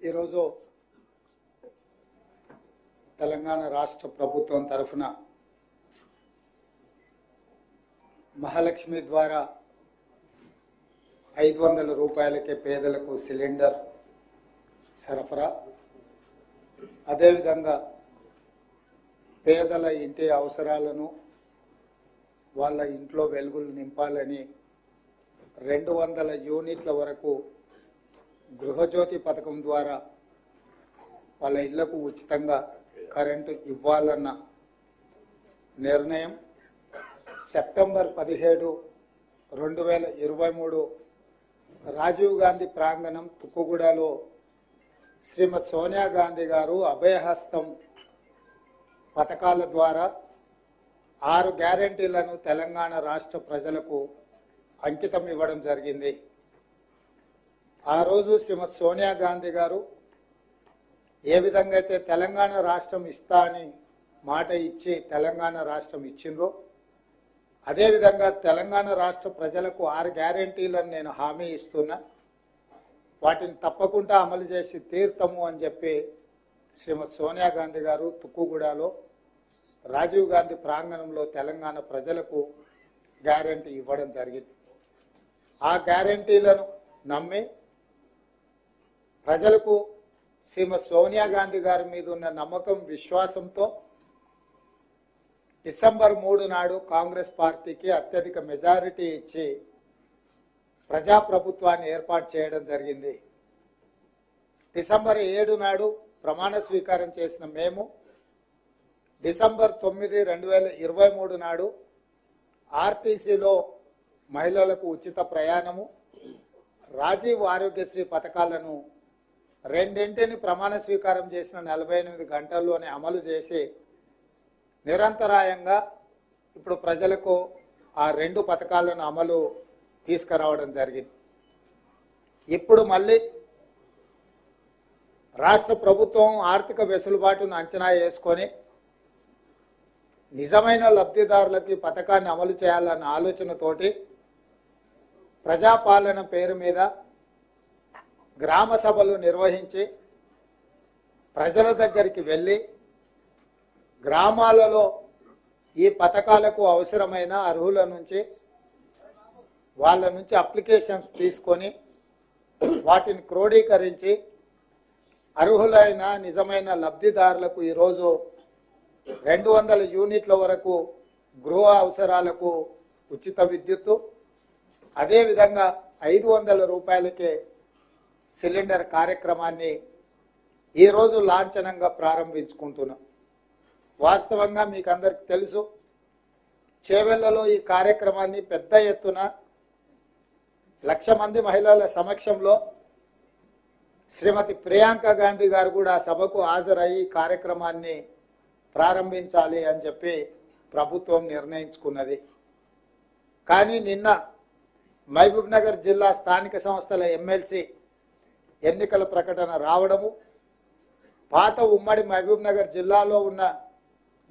ఈరోజు తెలంగాణ రాష్ట్ర ప్రభుత్వం తరఫున మహాలక్ష్మి ద్వారా 500 రూపాయలకే పేదలకు సిలిండర్ సరఫరా, అదేవిధంగా పేదల ఇంటి అవసరాలను వాళ్ళ ఇంట్లో వెలుగులు నింపాలని 200 యూనిట్ల వరకు గృహజ్యోతి పథకం ద్వారా వాళ్ళ ఇళ్లకు ఉచితంగా కరెంటు ఇవ్వాలన్న నిర్ణయం సెప్టెంబర్ 17, 2023 రాజీవ్ గాంధీ ప్రాంగణం తుక్కుగూడలో శ్రీమతి సోనియా గాంధీ గారు అభయహస్తం పథకాల ద్వారా 6 గ్యారెంటీలను తెలంగాణ రాష్ట్ర ప్రజలకు అంకితం ఇవ్వడం జరిగింది. ఆ రోజు శ్రీమతి సోనియా గాంధీ గారు ఏ విధంగా అయితే తెలంగాణ రాష్ట్రం ఇస్తా అని మాట ఇచ్చి తెలంగాణ రాష్ట్రం ఇచ్చిండ్రో, అదేవిధంగా తెలంగాణ రాష్ట్ర ప్రజలకు 6 గ్యారెంటీలను నేను హామీ ఇస్తున్నా, వాటిని తప్పకుండా అమలు చేసి తీర్తాము అని చెప్పి శ్రీమతి సోనియా గాంధీ గారు తుక్కుగూడలో రాజీవ్ గాంధీ ప్రాంగణంలో తెలంగాణ ప్రజలకు గ్యారెంటీ ఇవ్వడం జరిగింది. ఆ గ్యారెంటీలను నమ్మి ప్రజలకు శ్రీమతి సోనియా గాంధీ గారి మీద ఉన్న నమ్మకం, విశ్వాసంతో డిసెంబర్ 3 నాడు కాంగ్రెస్ పార్టీకి అత్యధిక మెజారిటీ ఇచ్చి ప్రజాప్రభుత్వాన్ని ఏర్పాటు చేయడం జరిగింది. డిసెంబర్ 7 నాడు ప్రమాణ స్వీకారం చేసిన మేము డిసెంబర్ 9, 2023 నాడు ఆర్టీసీలో మహిళలకు ఉచిత ప్రయాణము, రాజీవ్ ఆరోగ్యశ్రీ పథకాలను రెండింటిని ప్రమాణ స్వీకారం చేసిన 48 గంటల్లోనే అమలు చేసి నిరంతరాయంగా ఇప్పుడు ప్రజలకు ఆ 2 పథకాలను అమలు తీసుకురావడం జరిగింది. ఇప్పుడు మళ్ళీ రాష్ట్ర ప్రభుత్వం ఆర్థిక వెసులుబాటును అంచనా వేసుకొని నిజమైన లబ్ధిదారులకి పథకాన్ని అమలు చేయాలన్న ఆలోచనతోటి ప్రజాపాలన పేరు మీద గ్రామ సభలు నిర్వహించి ప్రజల దగ్గరికి వెళ్ళి గ్రామాలలో ఈ పథకాలకు అవసరమైన అర్హుల నుంచి వాళ్ళ నుంచి అప్లికేషన్స్ తీసుకొని వాటిని క్రోడీకరించి అర్హులైన నిజమైన లబ్ధిదారులకు ఈరోజు 200 యూనిట్ల వరకు గృహ అవసరాలకు ఉచిత విద్యుత్తు, అదేవిధంగా 500 రూపాయలకే సిలిండర్ కార్యక్రమాన్ని ఈరోజు లాంఛనంగా ప్రారంభించుకుంటున్నాం. వాస్తవంగా మీకు అందరికి తెలుసు, చేవెళ్లలో ఈ కార్యక్రమాన్ని పెద్ద ఎత్తున 1,00,000 మంది మహిళల సమక్షంలో శ్రీమతి ప్రియాంక గాంధీ గారు కూడా సభకు హాజరయ్యి కార్యక్రమాన్ని ప్రారంభించాలి అని చెప్పి ప్రభుత్వం నిర్ణయించుకున్నది. కానీ నిన్న మహబూబ్ నగర్ జిల్లా స్థానిక సంస్థల ఎమ్మెల్సీ ఎన్నికల ప్రకటన రావడము, పాత ఉమ్మడి మహబూబ్ నగర్ జిల్లాలో ఉన్న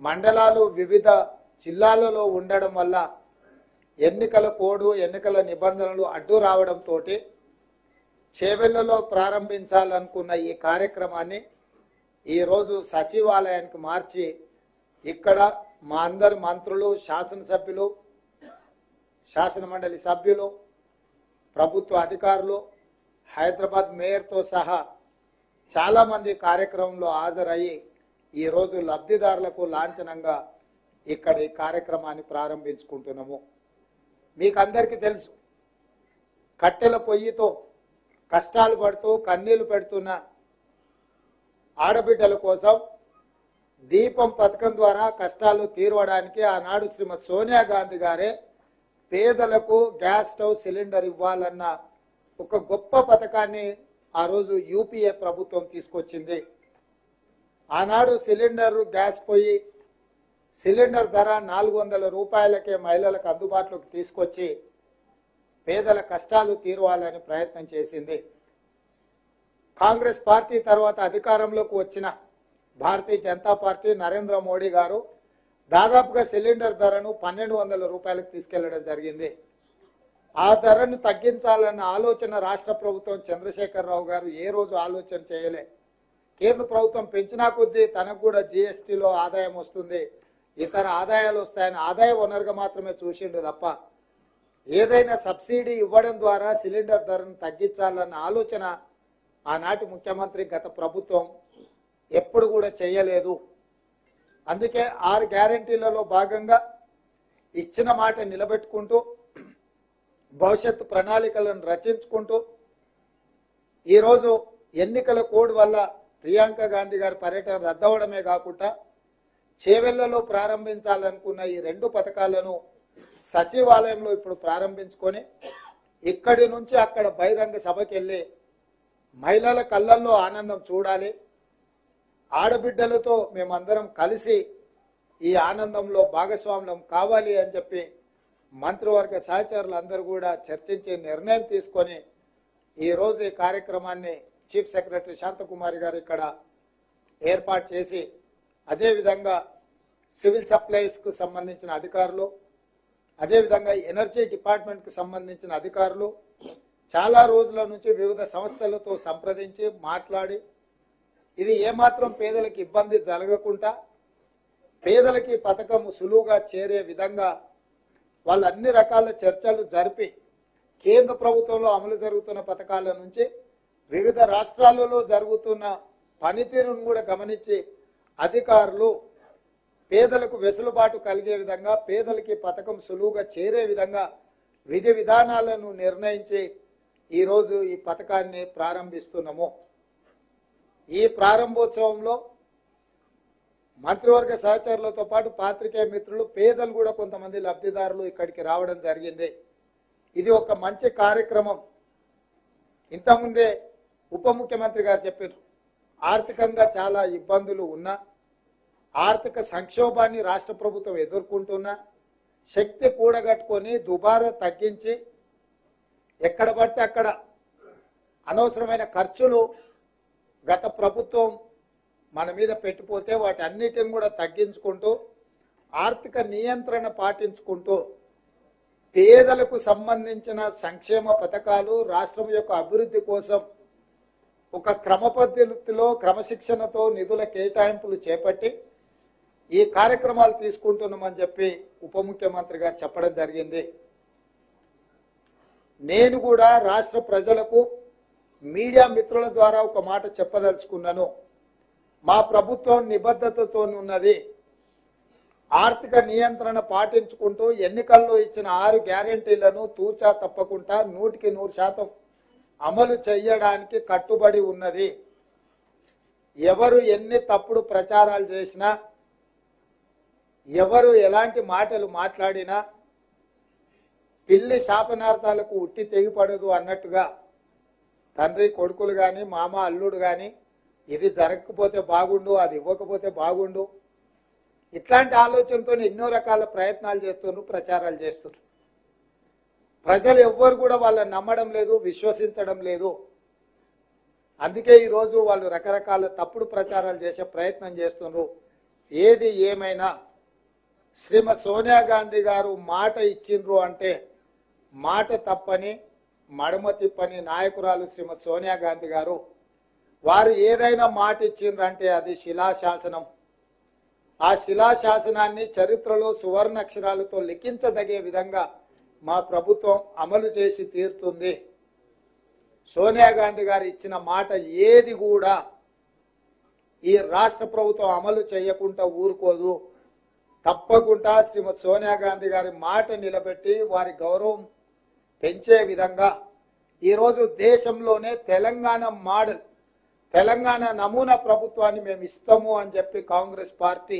మండలాలు వివిధ జిల్లాలలో ఉండడం వల్ల ఎన్నికల కోడ్, ఎన్నికల నిబంధనలు అడ్డు రావడంతో చేవెళ్లలో ప్రారంభించాలనుకున్న ఈ కార్యక్రమాన్ని ఈరోజు సచివాలయానికి మార్చి ఇక్కడ మా అందరు మంత్రులు, శాసనసభ్యులు, శాసనమండలి సభ్యులు, ప్రభుత్వ అధికారులు, హైదరాబాద్ మేయర్తో సహా చాలామంది కార్యక్రమంలో హాజరయ్యి ఈరోజు లబ్ధిదారులకు లాంఛనంగా ఇక్కడ ఈ కార్యక్రమాన్ని ప్రారంభించుకుంటున్నాము. మీకు అందరికీ తెలుసు, కట్టెల పొయ్యితో కష్టాలు పడుతూ కన్నీళ్లు పెడుతున్న ఆడబిడ్డల కోసం దీపం పథకం ద్వారా కష్టాలు తీరవడానికి ఆనాడు శ్రీమతి సోనియా గాంధీ గారే పేదలకు గ్యాస్ స్టవ్ సిలిండర్ ఇవ్వాలన్న ఒక గొప్ప పథకాన్ని ఆ రోజు యూపీఏ ప్రభుత్వం తీసుకొచ్చింది. ఆనాడు సిలిండర్, గ్యాస్ పొయ్యి సిలిండర్ ధర 400 రూపాయలకే మహిళలకు అందుబాటులోకి తీసుకొచ్చి పేదల కష్టాలు తీరవాలని ప్రయత్నం చేసింది. కాంగ్రెస్ పార్టీ తర్వాత అధికారంలోకి వచ్చిన భారతీయ జనతా పార్టీ, నరేంద్ర మోడీ గారు దాదాపుగా సిలిండర్ ధరను 1,200 రూపాయలకు తీసుకెళ్లడం జరిగింది. ఆ ధరను తగ్గించాలన్న ఆలోచన రాష్ట్ర ప్రభుత్వం చంద్రశేఖరరావు గారు ఏ రోజు ఆలోచన చేయలే. కేంద్ర ప్రభుత్వం పెంచినా కొద్దీ తనకు కూడా జిఎస్టీలో ఆదాయం వస్తుంది, ఇతర ఆదాయాలు వస్తాయని ఆదాయ వనరుగా మాత్రమే చూసిండు తప్ప ఏదైనా సబ్సిడీ ఇవ్వడం ద్వారా సిలిండర్ ధరను తగ్గించాలన్న ఆలోచన ఆనాటి ముఖ్యమంత్రి గత ప్రభుత్వం ఎప్పుడు కూడా చేయలేదు. అందుకే 6 గ్యారెంటీలలో భాగంగా ఇచ్చిన మాట నిలబెట్టుకుంటూ భవిష్యత్తు ప్రణాళికలను రచించుకుంటూ ఈరోజు ఎన్నికల కోడ్ వల్ల ప్రియాంక గాంధీ గారి పర్యటన రద్దవడమే కాకుండా చేవెళ్లలో ప్రారంభించాలనుకున్న ఈ 2 పథకాలను సచివాలయంలో ఇప్పుడు ప్రారంభించుకొని ఇక్కడి నుంచి అక్కడ బహిరంగ సభకి వెళ్ళి మహిళల కళ్ళల్లో ఆనందం చూడాలి, ఆడబిడ్డలతో మేమందరం కలిసి ఈ ఆనందంలో భాగస్వామ్యం కావాలి అని చెప్పి మంత్రివర్గ సహచరులు అందరూ కూడా చర్చించి నిర్ణయం తీసుకొని ఈరోజు ఈ కార్యక్రమాన్ని చీఫ్ సెక్రటరీ శాంతకుమారి గారు ఇక్కడ ఏర్పాటు చేసి అదేవిధంగా సివిల్ సప్లైస్కు సంబంధించిన అధికారులు, అదేవిధంగా ఎనర్జీ డిపార్ట్మెంట్కి సంబంధించిన అధికారులు చాలా రోజుల నుంచి వివిధ సంస్థలతో సంప్రదించి మాట్లాడి ఇది ఏమాత్రం పేదలకు ఇబ్బంది జరగకుండా పేదలకి పథకం సులువుగా చేరే విధంగా వాళ్ళు అన్ని రకాల చర్చలు జరిపి కేంద్ర ప్రభుత్వంలో అమలు జరుగుతున్న పథకాల నుంచి వివిధ రాష్ట్రాలలో జరుగుతున్న పనితీరును కూడా గమనించి అధికారులు పేదలకు వెసులుబాటు కలిగే విధంగా పేదలకి పథకం సులువుగా చేరే విధంగా విధి విధానాలను నిర్ణయించి ఈరోజు ఈ పథకాన్ని ప్రారంభిస్తున్నాము. ఈ ప్రారంభోత్సవంలో మంత్రివర్గ సహచరులతో పాటు పాత్రికేయ మిత్రులు పేదలు కూడా కొంతమంది లబ్ధిదారులు ఇక్కడికి రావడం జరిగింది. ఇది ఒక మంచి కార్యక్రమం. ఇంతకుముందే ఉప ముఖ్యమంత్రి గారు చెప్పారు, ఆర్థికంగా చాలా ఇబ్బందులు ఉన్నా ఆర్థిక సంక్షోభాన్ని రాష్ట్ర ప్రభుత్వం ఎదుర్కొంటున్నా శక్తి కూడగట్టుకొని దుబారా తగ్గించి ఎక్కడ పడితే అక్కడ అనవసరమైన ఖర్చులు గత ప్రభుత్వం మన మీద పెట్టిపోతే వాటి అన్నిటిని కూడా తగ్గించుకుంటూ ఆర్థిక నియంత్రణ పాటించుకుంటూ పేదలకు సంబంధించిన సంక్షేమ పథకాలు రాష్ట్రం యొక్క అభివృద్ధి కోసం ఒక క్రమ పద్ధతిలో క్రమశిక్షణతో నిధుల కేటాయింపులు చేపట్టి ఈ కార్యక్రమాలు తీసుకుంటున్నామని చెప్పి ఉప ముఖ్యమంత్రి గారు చెప్పడం జరిగింది. నేను కూడా రాష్ట్ర ప్రజలకు మీడియా మిత్రుల ద్వారా ఒక మాట చెప్పదలుచుకున్నాను. మా ప్రభుత్వం నిబద్ధతతో ఉన్నది. ఆర్థిక నియంత్రణ పాటించుకుంటూ ఎన్నికల్లో ఇచ్చిన 6 గ్యారెంటీలను తూచా తప్పకుండా 100% అమలు చేయడానికి కట్టుబడి ఉన్నది. ఎవరు ఎన్ని తప్పుడు ప్రచారాలు చేసినా ఎవరు ఎలాంటి మాటలు మాట్లాడినా పిల్లి శాపనార్థాలకు ఉట్టి తెగిపడదు అన్నట్టుగా తండ్రి కొడుకులు కానీ మామ అల్లుడు కానీ ఇది జరగకపోతే బాగుండు, అది ఇవ్వకపోతే బాగుండు, ఇట్లాంటి ఆలోచనతో ఎన్నో రకాల ప్రయత్నాలు చేస్తున్నారు, ప్రచారాలు చేస్తున్నారు. ప్రజలు ఎవ్వరు కూడా వాళ్ళని నమ్మడం లేదు, విశ్వసించడం లేదు. అందుకే ఈరోజు వాళ్ళు రకరకాల తప్పుడు ప్రచారాలు చేసే ప్రయత్నం చేస్తున్నారు. ఏది ఏమైనా శ్రీమతి సోనియా గాంధీ గారు మాట ఇచ్చిండ్రు అంటే మాట తప్పని మడమ తిప్పని నాయకురాలు శ్రీమతి సోనియా గాంధీ గారు. వారు ఏదైనా మాట ఇచ్చిండ్రంటే అది శిలాశాసనం. ఆ శిలాశాసనాన్ని చరిత్రలో సువర్ణ అక్షరాలతో లిఖించదగే విధంగా మా ప్రభుత్వం అమలు చేసి తీరుతుంది. సోనియా గాంధీ గారు ఇచ్చిన మాట ఏది కూడా ఈ రాష్ట్ర ప్రభుత్వం అమలు చేయకుండా ఊరుకోదు. తప్పకుండా శ్రీమతి సోనియా గాంధీ గారి మాట నిలబెట్టి వారి గౌరవం పెంచే విధంగా ఈరోజు దేశంలోనే తెలంగాణ మోడల్, తెలంగాణ నమూనా ప్రభుత్వాన్ని మేము ఇస్తాము అని చెప్పి కాంగ్రెస్ పార్టీ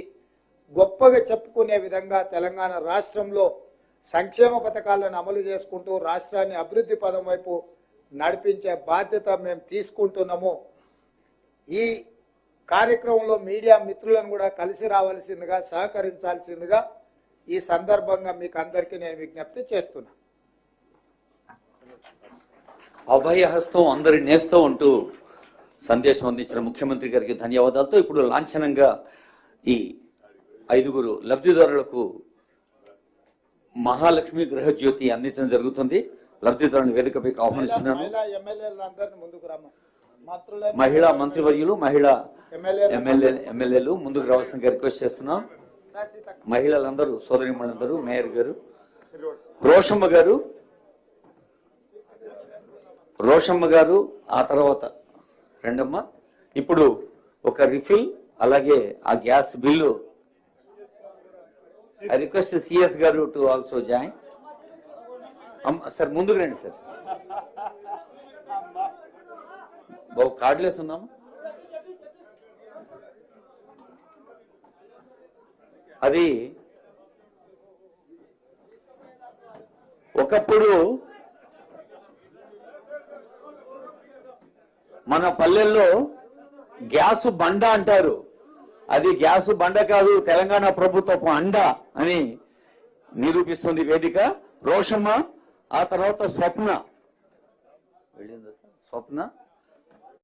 గొప్పగా చెప్పుకునే విధంగా తెలంగాణ రాష్ట్రంలో సంక్షేమ పథకాలను అమలు చేసుకుంటూ రాష్ట్రాన్ని అభివృద్ధి పదం వైపు నడిపించే బాధ్యత మేము తీసుకుంటున్నాము. ఈ కార్యక్రమంలో మీడియా మిత్రులను కూడా కలిసి రావాల్సిందిగా, సహకరించాల్సిందిగా ఈ సందర్భంగా మీకు అందరికీ నేను విజ్ఞప్తి చేస్తున్నా. అభయహస్తం అందరి నేస్తం అంటూ సందేశం అందించిన ముఖ్యమంత్రి గారికి ధన్యవాదాలతో ఇప్పుడు లాంఛనంగా ఈ 5 లబ్ధిదారులకు మహాలక్ష్మి గృహజ్యోతి అందించడం జరుగుతుంది. లబ్ధిదారుని వేదికపైకి ఆహ్వానిస్తున్నాను. మహిళా ఎమ్మెల్యేలందరినీ ముందుకు రమ్మ, మంత్రులు మహిళా మంత్రివర్యులు, మహిళా ఎమ్మెల్యే ఎమ్మెల్యేలు ముందుకు రావాల్సిందిగా రిక్వెస్ట్ చేస్తున్నాం. మహిళలందరూ, సోదరిమణులందరూ, మేయర్ గారు, రోషమ్మ గారు, ఆ తర్వాత రెండమ్మ. ఇప్పుడు ఒక రిఫిల్, అలాగే ఆ gas bill. I request CS గారు టు ఆల్సో జాయిన్. సార్ ముందుకు రండి సార్. బాబు కార్డులు వేస్తున్నాము. అది ఒకప్పుడు మన పల్లెల్లో గ్యాసు బండ అంటారు. అది గ్యాసు బండ కాదు, తెలంగాణ ప్రభుత్వపు అండ అని నిరూపిస్తుంది వేదిక. రోషమ్మ, ఆ తర్వాత స్వప్న. స్వప్న